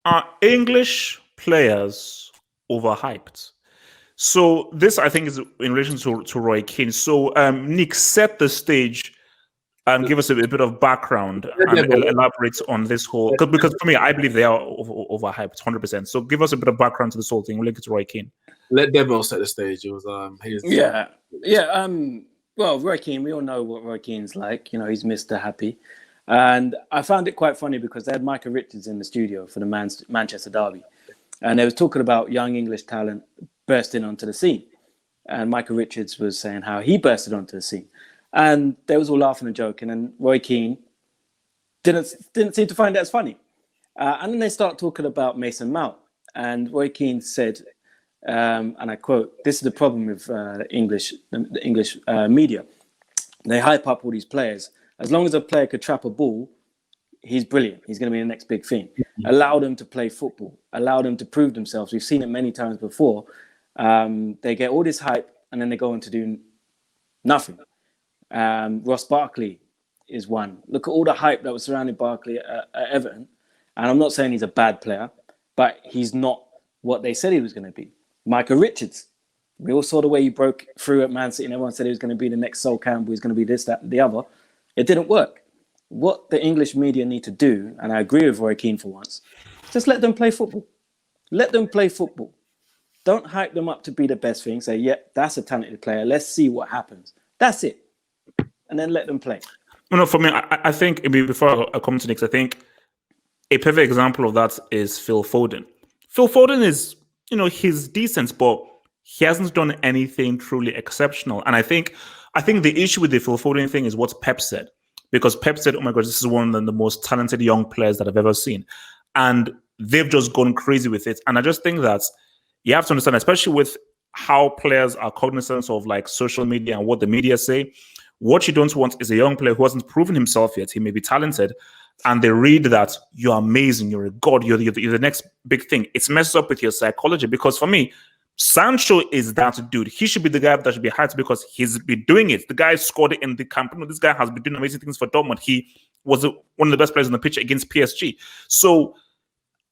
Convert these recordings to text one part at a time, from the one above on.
Are English players overhyped? So this, I think, is in relation to Roy Keane. So, Nick, set the stage and give us a bit of background and elaborate on this whole. Because for me, I believe they are overhyped, 100%. So, give us a bit of background to this whole thing related to Roy Keane. Let Devo set the stage. It was Well, Roy Keane, we all know what Roy Keane's like. You know, he's Mr. Happy. And I found it quite funny because they had Micah Richards in the studio for the Manchester Derby. And they was talking about young English talent bursting onto the scene. And Micah Richards was saying how he bursted onto the scene. And they was all laughing and joking. And Roy Keane didn't seem to find it as funny. And then they start talking about Mason Mount. And Roy Keane said, and I quote, "This is the problem with the English media. They hype up all these players. As long as a player could trap a ball, he's brilliant. He's going to be the next big thing. Allow them to play football. Allow them to prove themselves. We've seen it many times before. They get all this hype and then they go on to do nothing. Ross Barkley is one. Look at all the hype that was surrounding Barkley at Everton. And I'm not saying he's a bad player, but he's not what they said he was going to be. Micah Richards. We all saw the way he broke through at Man City and everyone said he was going to be the next Sol Campbell. He's going to be this, that, the other. It didn't work. What the English media need to do, and I agree with Roy Keane for once, just let them play football. Let them play football. Don't hype them up to be the best thing. Say, yeah, that's a talented player. Let's see what happens. That's it. And then let them play. No, for me, I think, before I come to Neeks, I think a perfect example of that is Phil Foden. Phil Foden is, he's decent, but he hasn't done anything truly exceptional. And I think the issue with the Phil Foden thing is what Pep said. Because Pep said, oh my God, this is one of the most talented young players that I've ever seen. And they've just gone crazy with it. And I just think that you have to understand, especially with how players are cognizant of like social media and what the media say, what you don't want is a young player who hasn't proven himself yet. He may be talented. And they read that you're amazing, you're a god, you're the next big thing. It messes up with your psychology. Because for me, Sancho is that dude. He should be the guy that should be hyped because he's been doing it. The guy scored it in the camp. This guy has been doing amazing things for Dortmund. He was one of the best players on the pitch against PSG. So,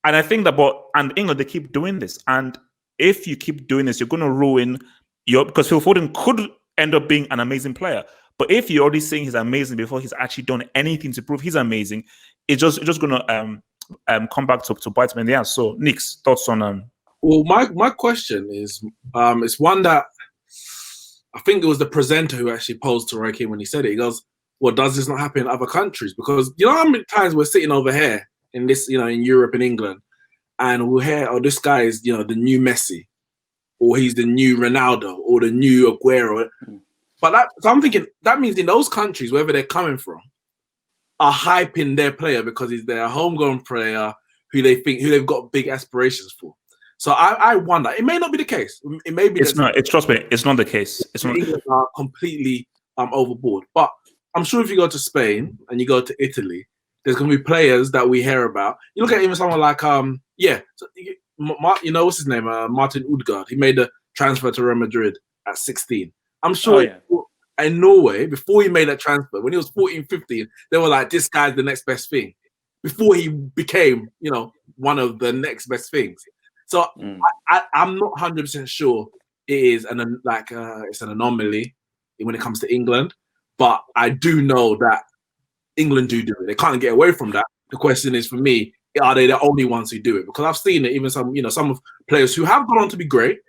and I think that, and England, they keep doing this. And if you keep doing this, you're going to ruin because Phil Foden could end up being an amazing player. But if you're already saying he's amazing before he's actually done anything to prove he's amazing, it's just going to come back to bite him in the ass. So, Neeks, thoughts on Well, my question is, it's one that I think it was the presenter who actually posed to Roy Keane when he said it. He goes, well, does this not happen in other countries? Because you know how many times we're sitting over here in this, in Europe and England, and we'll hear, oh, this guy is, the new Messi, or he's the new Ronaldo, or the new Aguero. But so I'm thinking that means in those countries, wherever they're coming from, are hyping their player because he's their homegrown player who they've got big aspirations for. So I wonder. It may not be the case. It may be. It's not. Trust me, it's not the case. It's not. England are completely overboard. But I'm sure if you go to Spain and you go to Italy, there's going to be players that we hear about. You look at even someone like what's his name? Martin Odegaard. He made the transfer to Real Madrid at 16. I'm sure in Norway, before he made that transfer, when he was 14, 15, they were like, this guy's the next best thing. Before he became, one of the next best things. So I'm not 100% sure it is it's an anomaly when it comes to England, but I do know that England do it. They can't get away from that. The question is for me, are they the only ones who do it? Because I've seen it, even some of players who have gone on to be great,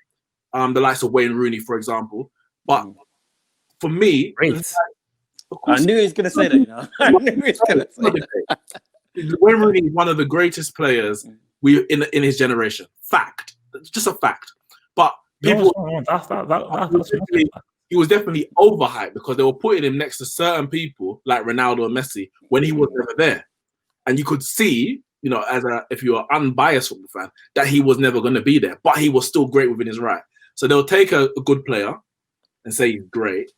the likes of Wayne Rooney, for example. But for me, I knew he was going to say that. I knew he was going to say that. Wayne Rooney is one of the greatest players in his generation. Fact, just a fact. But people, he was definitely overhyped because they were putting him next to certain people like Ronaldo and Messi when he was never there, and you could see, if you are unbiased football fan, that he was never going to be there, but he was still great within his right. So they'll take a good player and say he's great,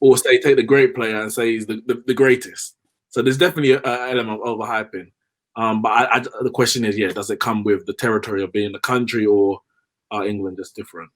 or take the great player and say he's the greatest. So there's definitely an element of overhyping. But the question is, does it come with the territory of being the country, or are England just different?